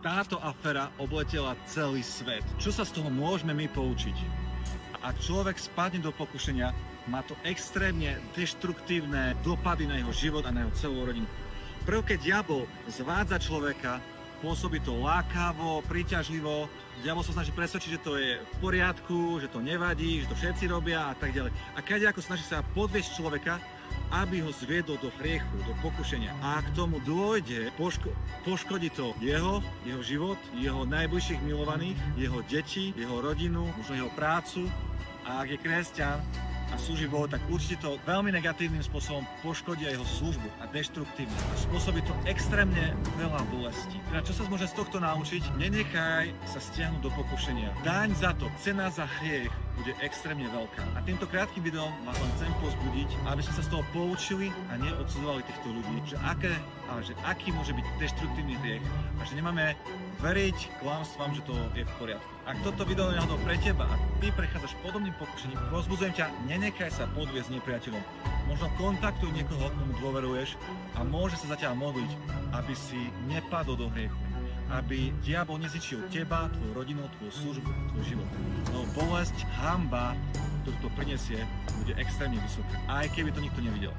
Táto aféra obletela celý svet. Čo sa z toho môžeme my poučiť? Ak človek spadne do pokušenia, má to extrémne deštruktívne dopady na jeho život a na jeho celú rodinu. Prv, keď diabol zvádza človeka, pôsobí to lákavo, príťažlivo, diabol sa snaží presvedčiť, že to je v poriadku, že to nevadí, že to všetci robia a tak ďalej. A kadejako snaží sa podviesť človeka, aby ho zviedol do hriechu, do pokušenia. A ak tomu dôjde, poškodí to jeho život, jeho najbližších milovaných, jeho deti, jeho rodinu, možno jeho prácu. A ak je kresťan a slúži Bohu, tak určite to veľmi negatívnym spôsobom poškodí jeho službu a deštruktívne. A spôsobí to extrémne veľa bolesti. Teda čo sa môže z tohto naučiť? Nenechaj sa stiahnuť do pokušenia. Daň za to, cena za hriech bude extrémne veľká. A týmto krátkym videom vás len chcem povzbudiť, aby sme sa z toho poučili a neodsudzovali týchto ľudí, že aký môže byť deštruktívny hriech a že nemáme veriť klamstvám, že to je v poriadku. Ak toto video je náhodou pre teba a ty prechádzaš podobným pokušením, povzbudzujem ťa, nenechaj sa podviesť nepriateľom. Možno kontaktuj niekoho, komu dôveruješ a môže sa zatiaľ modliť, aby si nepadol do hriechu. Aby diabol nezničil teba, tvoju rodinu, tvoju službu, tvoj život. No bolesť, hanba, ktorú to prinesie, bude extrémne vysoká. Aj keby to nikto nevidel.